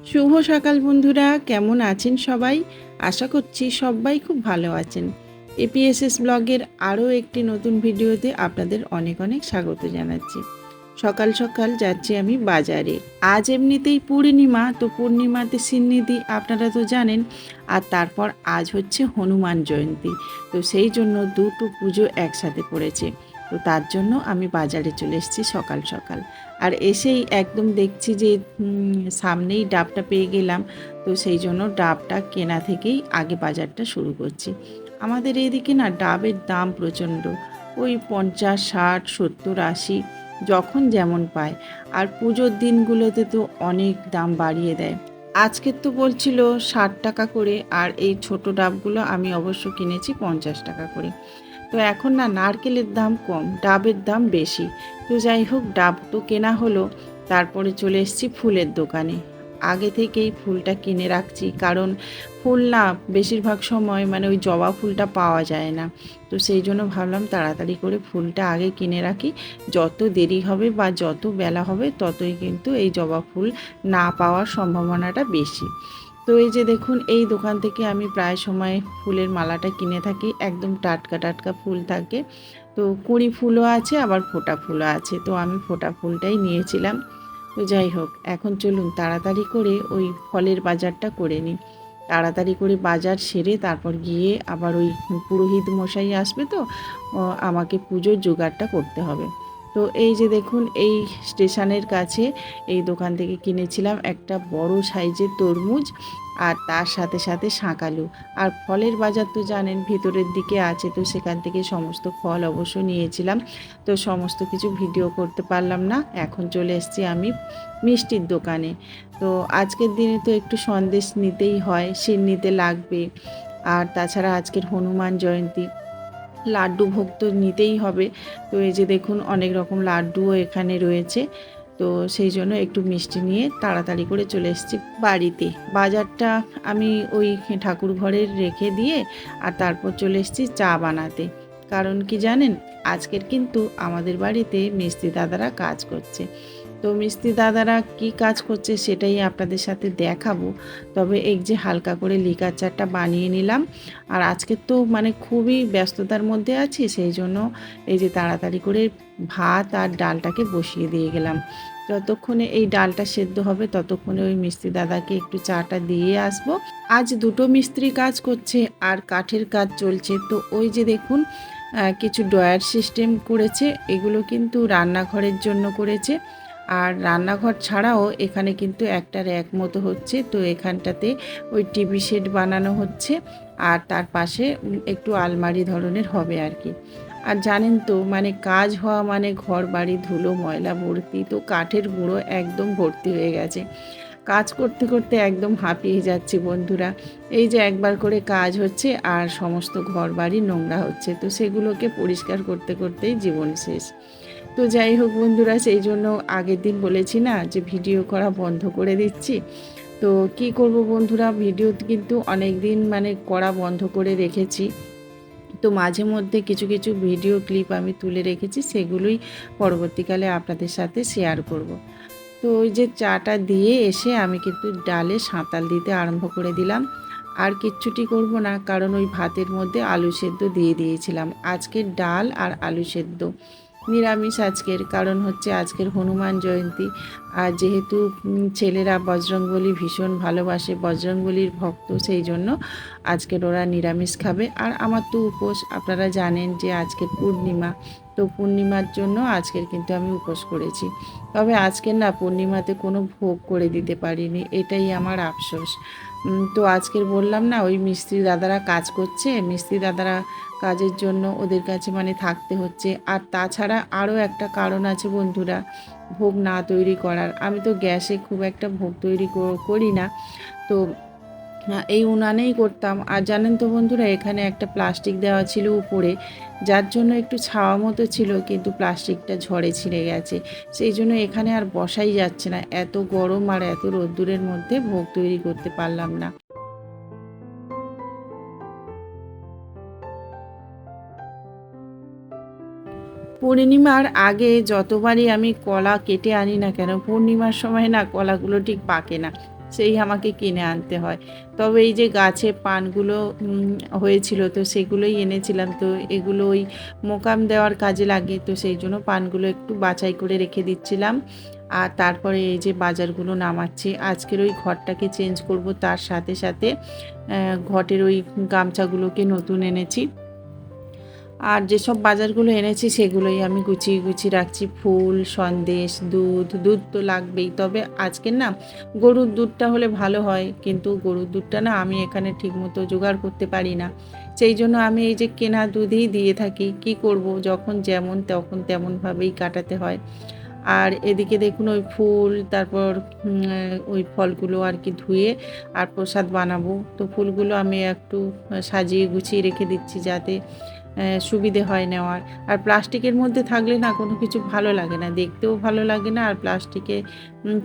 শুভ সকাল বন্ধুরা, কেমন আছেন সবাই? আশা করছি সবাই খুব ভালো আছেন। এপিএসএস ব্লগের আরও একটি নতুন ভিডিওতে আপনাদের অনেক অনেক স্বাগত জানাচ্ছি। সকাল সকাল যাচ্ছি আমি বাজারে। আজ এমনিতেই পূর্ণিমা, তো পূর্ণিমাতে সিন্নিদি আপনারা তো জানেন। আর তারপর আজ হচ্ছে হনুমান জয়ন্তী, তো সেই জন্য দুটো পুজো একসাথে পড়েছে। তো তার জন্য আমি বাজারে চলে এসেছি সকাল সকাল। আর এসেই একদম দেখছি যে সামনেই ডাবটা পেয়ে গেলাম। তো সেই জন্য ডাবটা কেনা থেকেই আগে বাজারটা শুরু করছি। আমাদের এদিকে না ডাবের দাম প্রচণ্ড, ওই 50, 60, 70, 80 যখন যেমন পায়। আর পুজোর দিনগুলোতে তো অনেক দাম বাড়িয়ে দেয়। আজকের তো বলছিল 60 টাকা করে, আর এই ছোট ডাবগুলো আমি অবশ্য কিনেছি 50 টাকা করে। তো এখন না নারকেলের দাম কম, ডাবের দাম বেশি। তো যাই হোক, ডাব তো কেনা হলো। তারপরে চলে এসেছি ফুলের দোকানে। আগে থেকেই ফুলটা কিনে রাখছি, কারণ ফুল না বেশিরভাগ সময় মানে ওই জবা ফুলটা পাওয়া যায় না। তো সেই জন্য ভাবলাম তাড়াতাড়ি করে ফুলটা আগে কিনে রাখি। যত দেরি হবে বা যত বেলা হবে ততই কিন্তু এই জবা ফুল না পাওয়ার সম্ভাবনাটা বেশি। তো এই যে দেখুন, এই দোকান থেকে আমি প্রায় সময় ফুলের মালাটা কিনে থাকি। একদম টাটকা টাটকা ফুল থাকে। তো কুঁড়ি ফুলও আছে, আবার ফোটা ফুলও আছে। তো আমি ফোটা ফুলটাই নিয়েছিলাম। তো যাই হোক, এখন চলুন তাড়াতাড়ি করে ওই ফলের বাজারটা করে নিই। তাড়াতাড়ি করে বাজার সেরে তারপর গিয়ে আবার ওই পুরোহিত মশাই আসবে, তো আমাকে পুজোর জোগাড়টা করতে হবে। তো এই যে দেখুন, এই স্টেশনের কাছে এই দোকান থেকে কিনেছিলাম একটা বড় সাইজের তরমুজ, আর তার সাথে সাথে শাঁকালু। আর ফলের বাজার তো জানেন ভেতরের দিকে আছে, তো সেখান থেকে সমস্ত ফল অবশ্য নিয়েছিলাম। তো সমস্ত কিছু ভিডিও করতে পারলাম না। এখন চলে এসেছি আমি মিষ্টির দোকানে। তো আজকের দিনে তো একটু সন্দেশ নিতেই হয়, নিতে লাগবে। আর তাছাড়া আজকের হনুমান জয়ন্তী, লাড্ডু ভোগ তো নিতেই হবে। তো এই যে দেখুন, অনেক রকম লাড্ডুও এখানে রয়েছে। তো সেই জন্য একটু মিষ্টি নিয়ে তাড়াতাড়ি করে চলে এসেছি বাড়িতে। বাজারটা আমি ওই ঠাকুর ঘরে রেখে দিয়ে আর তারপর চলে এসেছি চা বানাতে। কারণ কি জানেন, আজকের কিন্তু আমাদের বাড়িতে মিস্ত্রি দাদারা কাজ করছে। তো মিস্ত্রি দাদারা কি কাজ করছে সেটাই আপনাদের সাথে দেখাবো। তবে এই যে হালকা করে লিকার চাটা বানিয়ে নিলাম। আর আজকে তো মানে খুবই ব্যস্ততার মধ্যে আছি, সেই জন্য এই যে তাড়াতাড়ি করে ভাত আর ডালটাকে বসিয়ে দিয়ে গেলাম। যতক্ষণে এই ডালটা সেদ্ধ হবে ততক্ষণে ওই মিস্ত্রি দাদাকে একটু চাটা দিয়ে আসবো। আজ দুটো মিস্ত্রি কাজ করছে আর কাঠের কাজ চলছে। তো ওই যে দেখুন, কিছু ড্রয়ার সিস্টেম করেছে। এগুলো কিন্তু রান্নাঘরের জন্য করেছে। আর রান্নাঘর ছাড়াও এখানে কিন্তু একটা র্যাক মতো হচ্ছে। তো এখানটাতে ওই টিভি সেট বানানো হচ্ছে। আর তার পাশে একটু আলমারি ধরনের হবে আর কি। আর জানেন তো মানে কাজ হওয়া মানে ঘর বাড়ি ধুলো ময়লা ভর্তি, তো কাঠের গুঁড়ো একদম ভর্তি হয়ে গেছে। কাজ করতে করতে একদম হাঁপিয়ে যাচ্ছি বন্ধুরা। এই যে একবার করে কাজ হচ্ছে আর সমস্ত ঘর বাড়ি নোংরা হচ্ছে, তো সেগুলোকে পরিষ্কার করতে করতেই জীবন শেষ। তো যাই হোক বন্ধুরা, সেই জন্য আগের দিন বলেছি না যে ভিডিও করা বন্ধ করে দিচ্ছি। তো কি করব বন্ধুরা, ভিডিও কিন্তু অনেক দিন মানে করা বন্ধ করে রেখেছি। তো মাঝে মধ্যে কিছু কিছু ভিডিও ক্লিপ আমি তুলে রেখেছি, সেগুলোই পরবর্তীকালে আপনাদের সাথে শেয়ার করব। তো ওই যে চাটা দিয়ে এসে আমি কিন্তু ডালে সাঁতাল দিতে আরম্ভ করে দিলাম। আর কিচ্ছুটি করব না, কারণ ওই ভাতের মধ্যে আলু সেদ্ধ দিয়ে দিয়েছিলাম। আজকের ডাল আর আলু সেদ্ধ নিরামিষ আজকের, কারণ হচ্ছে আজকের হনুমান জয়ন্তী। আর যেহেতু ছেলেরা বজরংবলী ভীষণ ভালোবাসে, বজরংবলীর ভক্ত, সেই জন্য আজকের ওরা নিরামিষ খাবে। আর আমার তো উপোস, আপনারা জানেন যে আজকের পূর্ণিমা। তো পূর্ণিমার জন্য আজকের কিন্তু আমি উপোস করেছি। তবে আজকের না পূর্ণিমাতে কোনো ভোগ করে দিতে পারিনি, এটাই আমার আফসোস। তো আজকের বললাম না ওই মিস্ত্রি দাদারা কাজ করছে, মিস্ত্রি দাদারা কাজের জন্য ওদের কাছে মানে থাকতে হচ্ছে। আর তাছাড়া আরও একটা কারণ আছে বন্ধুরা, ভোগ না তৈরি করার। আমি তো গ্যাসে খুব একটা ভোগ তৈরি করি না। তো এই উনানেই করতাম। আর জানেন তো বন্ধুরা, এখানে একটা প্লাস্টিক দেওয়া ছিল উপরে, যার জন্য একটু ছাওয়া মতো ছিল, কিন্তু প্লাস্টিকটা ঝড়ে ছিঁড়ে গেছে। সেই জন্য এখানে আর বসাই যাচ্ছে না, এত গরম আর এত রোদ্দুরের মধ্যে ভোগ তৈরি করতে পারলাম না। পূর্ণিমার আগে যতবারই আমি কলা কেটে আনি না কেন, পূর্ণিমার সময় না কলাগুলো ঠিক পাকে না। সেই আমাকে কিনে আনতে হয়। তবে এই যে গাছে পানগুলো হয়েছিল, তো সেগুলোই এনেছিলাম। তো এগুলো ওই মোকাম দেওয়ার কাজে লাগে, তো সেই জন্য পানগুলো একটু বাছাই করে রেখে দিচ্ছিলাম। আর তারপরে এই যে বাজারগুলো নামাচ্ছি। আজকের ওই ঘরটাকে চেঞ্জ করব, তার সাথে সাথে ঘটের ওই গামছাগুলোকে নতুন এনেছি। আর যেসব বাজারগুলো এনেছি সেগুলোই আমি গুছিয়ে গুছিয়ে রাখছি। ফুল, সন্দেশ, দুধ তো লাগবেই। তবে আজকের না গরুর দুধটা হলে ভালো হয়, কিন্তু গরুর দুধটা না আমি এখানে ঠিকমতো জোগাড় করতে পারি না। সেই জন্য আমি এই যে কেনা দুধেই দিয়ে থাকি। কি করব, যখন যেমন তখন তেমনভাবেই কাটাতে হয়। আর এদিকে দেখুন ওই ফুল, তারপর ওই ফলগুলো আর কি ধুয়ে আর প্রসাদ বানাবো। তো ফুলগুলো আমি একটু সাজিয়ে গুছিয়ে রেখে দিচ্ছি, যাতে সুবিধে হয় নেওয়ার। আর প্লাস্টিকের মধ্যে থাকলে না কোনো কিছু ভালো লাগে না, দেখতেও ভালো লাগে না, আর প্লাস্টিকে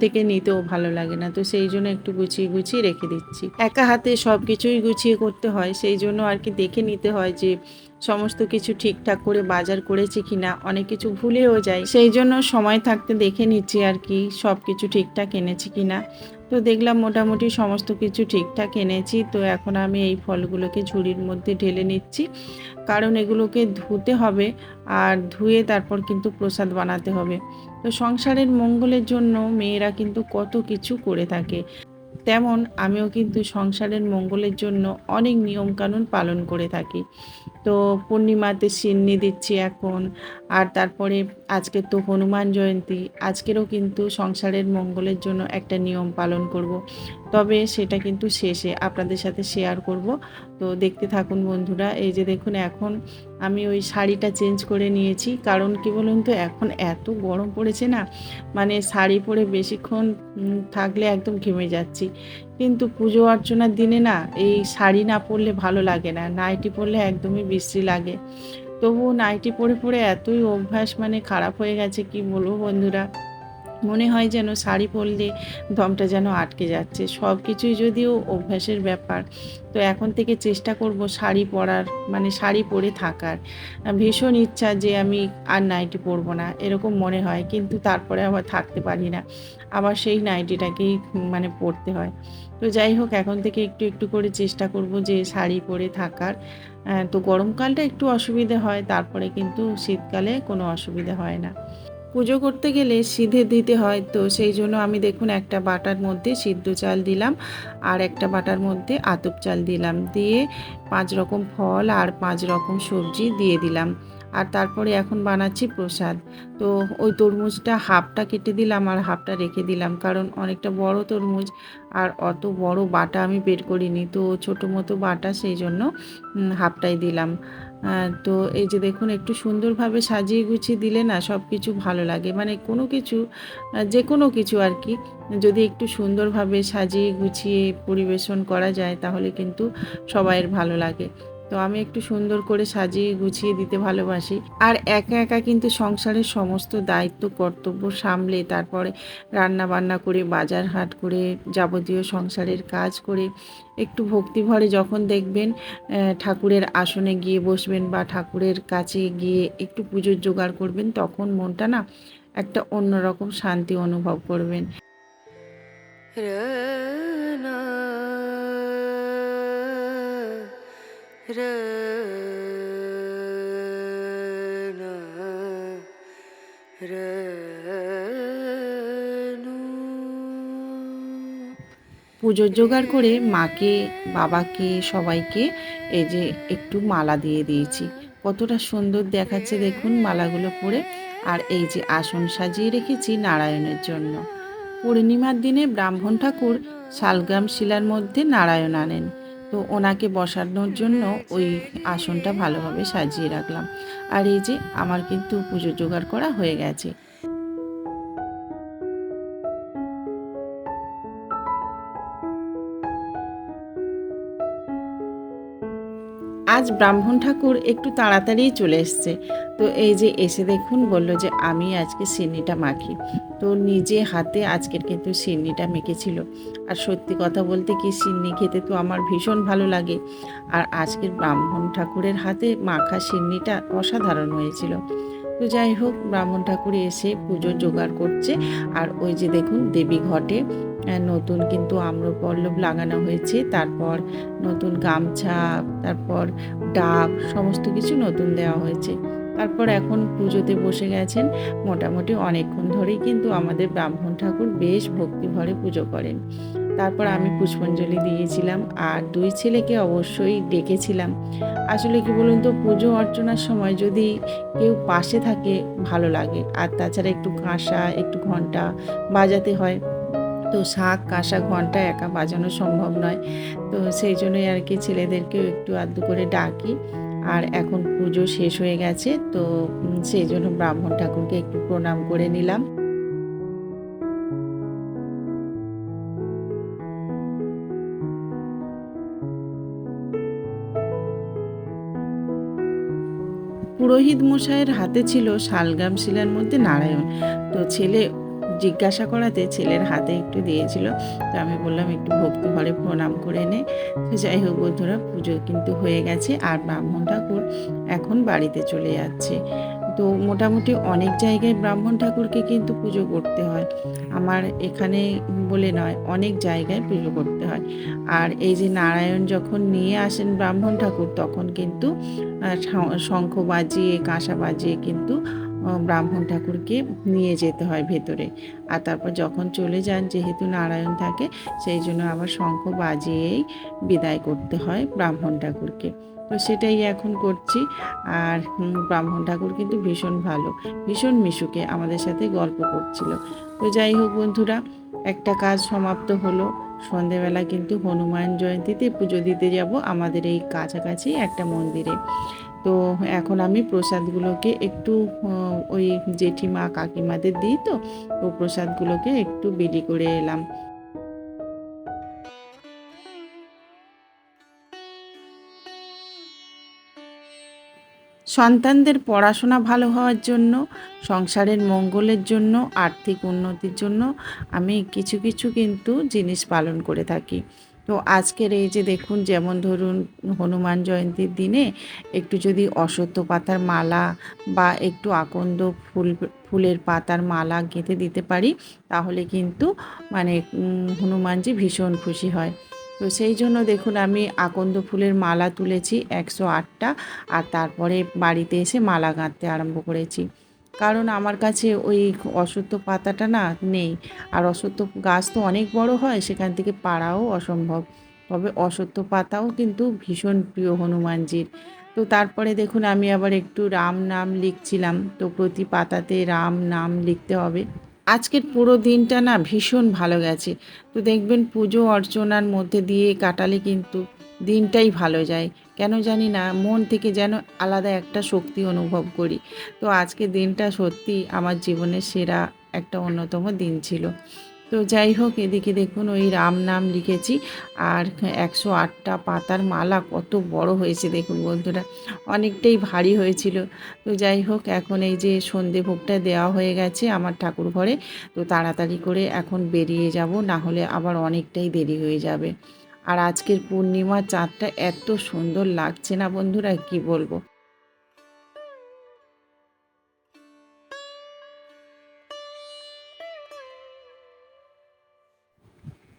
থেকে নিতেও ভালো লাগে না। তো সেই জন্য একটু গুছিয়ে গুছিয়ে রেখে দিচ্ছি। একা হাতে সব কিছুই গুছিয়ে করতে হয়, সেই জন্য আর কি দেখে নিতে হয় যে সমস্ত কিছু ঠিকঠাক করে বাজার করেছি কিনা। অনেক কিছু ভুলেও যাই, সেই জন্য সময় থাকতে দেখে নিচ্ছি আর কি সব কিছু ঠিকঠাক এনেছি কিনা। তো দেখলাম মোটামুটি সমস্ত কিছু ঠিকঠাক এনেছি। তো এখন আমি এই ফলগুলোকে ঝুড়ির মধ্যে ঢেলে নিচ্ছি, কারণ এগুলোকে ধুতে হবে, আর ধুয়ে তারপর কিন্তু প্রসাদ বানাতে হবে। তো সংসারের মঙ্গলের জন্য মেয়েরা কিন্তু কত কিছু করে থাকে, তেমন আমিও কিন্তু সংসারের মঙ্গলের জন্য অনেক নিয়মকানুন পালন করে থাকি। তো পূর্ণিমাতে সিন্নি দিচ্ছি এখন। আর তারপরে আজকে তো হনুমান জয়ন্তী, আজকেরও কিন্তু সংসারের মঙ্গলের জন্য একটা নিয়ম পালন করব। তবে সেটা কিন্তু শেষে আপনাদের সাথে শেয়ার করব। তো দেখতে থাকুন বন্ধুরা। এই যে দেখুন, এখন আমি ওই শাড়িটা চেঞ্জ করে নিয়েছি, কারণ কি বলুন তো, এখন এত গরম পড়েছে না, মানে শাড়ি পরে বেশিক্ষণ থাকলে একদম ঘেমে যাচ্ছি। কিন্তু পুজো অর্চনার দিনে না এই শাড়ি না পরলে ভালো লাগে না, নাইটি পরলে একদমই বিশ্রী লাগে। তবুও নাইটি পরে পরে এতই অভ্যাস, মানে খারাপ হয়ে গেছে, কি বলবো বন্ধুরা। মনে হয় যেন শাড়ি পরলে দমটা যেন আটকে যাচ্ছে। সব কিছুই যদিও অভ্যাসের ব্যাপার, তো এখন থেকে চেষ্টা করব শাড়ি পরার, মানে শাড়ি পরে থাকার। ভীষণ ইচ্ছা যে আমি আর নাইটি পরবো না, এরকম মনে হয়, কিন্তু তারপরে আবার থাকতে পারি না, আবার সেই নাইটিটাকেই মানে পরতে হয়। তো যাই হোক, এখন থেকে একটু একটু করে চেষ্টা করব যে শাড়ি পরে থাকার। তো গরমকালটা একটু অসুবিধে হয়, তারপরে কিন্তু শীতকালে কোনো অসুবিধা হয় না। পুজো করতে গেলে সিধে দিতে হয়, তো সেই জন্য আমি দেখুন একটা বাটার মধ্যে সিদ্ধ চাল দিলাম, আর একটা বাটার মধ্যে আতপ চাল দিলাম, দিয়ে 5 রকম ফল আর 5 রকম সবজি দিয়ে দিলাম। আর তারপরে এখন বানাচ্ছি প্রসাদ। তো ওই তরমুজটা হাফটা কেটে দিলাম আর হাফটা রেখে দিলাম, কারণ অনেকটা বড় তরমুজ, আর অত বড় বাটা আমি বের করিনি, তো ছোটো মতো বাটা, সেই জন্য হাফটাই দিলাম। তো এই যে দেখুন, একটু সুন্দরভাবে সাজিয়ে গুছিয়ে দিলে না সব কিছু ভালো লাগে, মানে কোনো কিছু, যে কোনো কিছু আর কি, যদি একটু সুন্দরভাবে সাজিয়ে গুছিয়ে পরিবেশন করা যায় তাহলে কিন্তু সবাইয়ের ভালো লাগে। তো আমি একটু সুন্দর করে সাজিয়ে গুছিয়ে দিতে ভালোবাসি। আর একা একা কিন্তু সংসারের সমস্ত দায়িত্ব কর্তব্য সামলে, তারপরে রান্না বান্না করে, বাজার হাট করে, যাবতীয় সংসারের কাজ করে, একটু ভক্তিভরে যখন দেখবেন ঠাকুরের আসনে গিয়ে বসবেন বা ঠাকুরের কাছে গিয়ে একটু পুজোর জোগাড় করবেন, তখন মনটা না একটা অন্যরকম শান্তি অনুভব করবেন। পুজোর জোগাড় করে মাকে, বাবাকে, সবাইকে এই যে একটু মালা দিয়ে দিয়েছি। কতটা সুন্দর দেখাচ্ছে দেখুন মালাগুলো পরে। আর এই যে আসন সাজিয়ে রেখেছি নারায়ণের জন্য। পূর্ণিমার দিনে ব্রাহ্মণ ঠাকুর শালগ্রাম শিলার মধ্যে নারায়ণ আনেন, তো ওনাকে বসানোর জন্য ওই আসনটা ভালোভাবে সাজিয়ে রাখলাম। আর এই যে আমার কিন্তু পুজো জোগাড় করা হয়ে গেছে। আজ ব্রাহ্মণ ঠাকুর একটু তাড়াতাড়িই চলে এসছে। তো এই যে এসে দেখুন বলল যে আমি আজকে সিন্নিটা মাখি। তো নিজে হাতে আজকের কিন্তু সিন্নিটা মেখেছিল। আর সত্যি কথা বলতে কি, সিন্নি খেতে তো আমার ভীষণ ভালো লাগে। আর আজকের ব্রাহ্মণ ঠাকুরের হাতে মাখা সিন্নিটা অসাধারণ হয়েছিল। তো তো যাই হোক, ব্রাহ্মণ ঠাকুর এসে পুজোর জোগাড় করছে। আর ওই যে দেখুন দেবী ঘটে নতুন কিন্তু আম্রপল্লব লাগানো হয়েছে, তারপর নতুন গামছা, তারপর ডাব সমস্ত কিছু নতুন দেওয়া হয়েছে। তারপর এখন পুজোতে বসে গেছেন। মোটামুটি অনেকক্ষণ ধরেই কিন্তু আমাদের ব্রাহ্মণ ঠাকুর বেশ ভক্তিভরে পুজো করেন। তারপর আমি পুষ্পাঞ্জলি দিয়েছিলাম আর 2 ছেলেকে অবশ্যই ডেকেছিলাম। আসলে কি বলুন তো, পুজো অর্চনার সময় যদি কেউ পাশে থাকে ভালো লাগে। আর তাছাড়া একটু কাঁসা, একটু ঘন্টা বাজাতে হয়। তো শাঁখ, কাঁসা, ঘন্টা একা বাজানো সম্ভব নয়। তো সেই জন্যই আর কি ছেলেদেরকেও একটু আধটু করে ডাকি। আর এখন পুজো শেষ হয়ে গেছে, তো সেই জন্য ব্রাহ্মণ ঠাকুরকে একটু প্রণাম করে নিলাম। পুরোহিত মশাইয়ের হাতে ছিল শালগ্রাম শিলার মধ্যে নারায়ণ। তো ছেলে জিজ্ঞাসা করাতে ছেলের হাতে একটু দিয়েছিল। তো আমি বললাম একটু ভক্তি ভরে প্রণাম করে নে। তো যাই হোক বন্ধুরা, পুজো কিন্তু হয়ে গেছে আর ব্রাহ্মণ ঠাকুর এখন বাড়িতে চলে যাচ্ছে। তো মোটামুটি অনেক জায়গায় ব্রাহ্মণ ঠাকুরকে কিন্তু পুজো করতে হয়। আমার এখানে বলে নয়, অনেক জায়গায় পুজো করতে হয়। আর এই যে নারায়ণ যখন নিয়ে আসেন ব্রাহ্মণ ঠাকুর, তখন কিন্তু শঙ্খ বাজিয়ে, কাঁসা বাজিয়ে কিন্তু ব্রাহ্মণ ঠাকুরকে নিয়ে যেতে হয় ভেতরে। আর তারপর যখন চলে যান, যেহেতু নারায়ণ থাকে, সেই জন্য আবার শঙ্খ বাজিয়েই বিদায় করতে হয় ব্রাহ্মণ ঠাকুরকে। তো সেটাই এখন করছি। আর ব্রাহ্মণ ঠাকুর কিন্তু ভীষণ ভালো, ভীষণ মিশুকে আমাদের সাথে গল্প করছিল। তো যাই হোক বন্ধুরা, একটা কাজ সমাপ্ত হলো। সন্ধেবেলা কিন্তু হনুমান জয়ন্তীতে পুজো দিতে যাব আমাদের এই কাছাকাছি একটা মন্দিরে। তো এখন আমি প্রসাদগুলোকে একটু ওই জেঠিমা কাকিমাদের দিই, তো তো প্রসাদগুলোকে একটু বিলি করে এলাম। সন্তানদের পড়াশোনা ভালো হওয়ার জন্য, সংসারের মঙ্গলের জন্য, আর্থিক উন্নতির জন্য আমি কিছু কিছু কিন্তু জিনিস পালন করে থাকি। তো আজকের এই যে দেখুন, যেমন ধরুন হনুমান জয়ন্তীর দিনে একটু যদি অশ্বত্থ পাতার মালা বা একটু আকন্দ ফুলের পাতার মালা গেঁথে দিতে পারি, তাহলে কিন্তু মানে হনুমানজি ভীষণ খুশি হয়। তো সেই জন্য দেখুন আমি আকন্দ ফুলের মালা তুলেছি 108টা। আর তারপরে বাড়িতে এসে মালা গাঁথতে আরম্ভ করেছি। কারণ আমার কাছে ওই অশ্বত্থ পাতাটা না নেই। আর অশ্বত্থ গাছ তো অনেক বড় হয়, সেখান থেকে পাড়াও অসম্ভব। তবে অশ্বত্থ পাতাও কিন্তু ভীষণ প্রিয় হনুমানজির। তো তারপরে দেখুন আমি আবার একটু রাম নাম লিখছিলাম। তো প্রতি পাতাতে রাম নাম লিখতে হবে। আজকের পুরো দিনটা না ভীষণ ভালো গেছে। তো দেখবেন পুজো অর্চনার মধ্যে দিয়ে কাটালে কিন্তু দিনটাই ভালো যায়। কেন জানি না, মন থেকে যেন আলাদা একটা শক্তি অনুভব করি। তো আজকের দিনটা সত্যি আমার জীবনের সেরা একটা অন্যতম দিন ছিল। তো যাই হোক, এদিকে দেখুন ওই রাম নাম লিখেছি। আর 108টা পাতার মালা কত বড় হয়েছে দেখুন বন্ধুরা, অনেকটাই ভারী হয়েছিল। তো যাই হোক, এখন এই যে সন্ধে ভোগটা দেওয়া হয়ে গেছে আমার ঠাকুর ঘরে। তো তাড়াতাড়ি করে এখন বেরিয়ে যাব, না হলে আবার অনেকটাই দেরি হয়ে যাবে। আর আজকের পূর্ণিমার চাঁদটা এত সুন্দর লাগছে না বন্ধুরা, কি বলবো।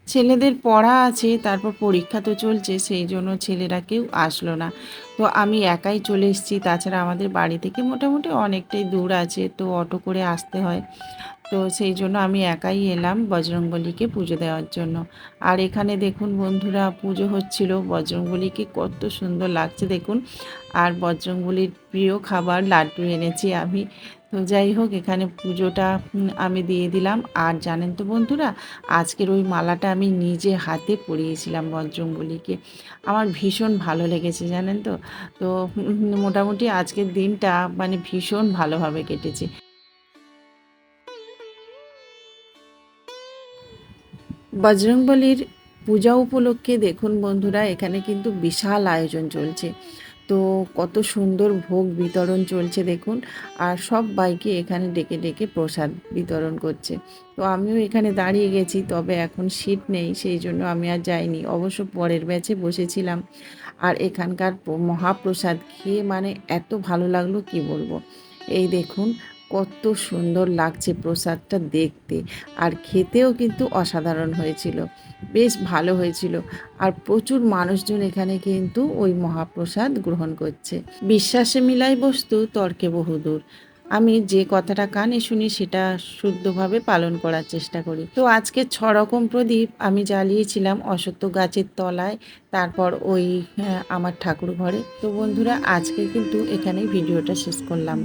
ছেলেদের পড়া আছে, তারপর পরীক্ষা তো চলছে, সেই জন্য ছেলেরা কেউ আসলো না। তো আমি একাই চলে এসেছি। তাছাড়া আমাদের বাড়ি থেকে মোটামুটি অনেকটাই দূর আছে, তো অটো করে আসতে হয়। তো সেই জন্য আমি একাই এলাম বজরংবলীকে পুজো দেওয়ার জন্য। আর এখানে দেখুন বন্ধুরা, পুজো হচ্ছিল, বজরংবলীকে কত সুন্দর লাগছে দেখুন। আর বজরংবলীর প্রিয় খাবার লাড্ডু এনেছি আমি। তো যাই হোক, এখানে পুজোটা আমি দিয়ে দিলাম। আর জানেন তো বন্ধুরা, আজকের ওই মালাটা আমি নিজে হাতে পরিয়েছিলাম বজরংবলীকে। আমার ভীষণ ভালো লেগেছে জানেন তো। তো মোটামুটি আজকের দিনটা মানে ভীষণ ভালোভাবে কেটেছে। বজরংবলীর পূজা উপলক্ষে দেখুন বন্ধুরা, এখানে কিন্তু বিশাল আয়োজন চলছে। তো কত সুন্দর ভোগ বিতরণ চলছে দেখুন। আর সবাইকে এখানে ডেকে ডেকে প্রসাদ বিতরণ করছে। তো আমিও এখানে দাঁড়িয়ে গেছি, তবে এখন সিট নেই, সেই জন্য আমি আর যাইনি। অবশ্য পরের ব্যাচে বসেছিলাম। আর এখানকার মহাপ্রসাদ খেয়ে মানে এত ভালো লাগলো কি বলবো। এই দেখুন কত সুন্দর লাগছে প্রসাদটা দেখতে, আর খেতেও কিন্তু অসাধারণ হয়েছিল, বেশ ভালো হয়েছিল। আর প্রচুর মানুষজন এখানে কিন্তু ওই মহাপ্রসাদ গ্রহণ করছে। বিশ্বাসে মিলাই বস্তু তর্কে বহুদূর। আমি যে কথাটা কানে শুনি সেটা শুদ্ধভাবে পালন করার চেষ্টা করি। তো আজকে 6 রকম প্রদীপ আমি জ্বালিয়েছিলাম অশ্বত্থ গাছের তলায়, তারপর ওই আমার ঠাকুর ঘরে। তো বন্ধুরা, আজকে কিন্তু এখানেই ভিডিওটা শেষ করলাম।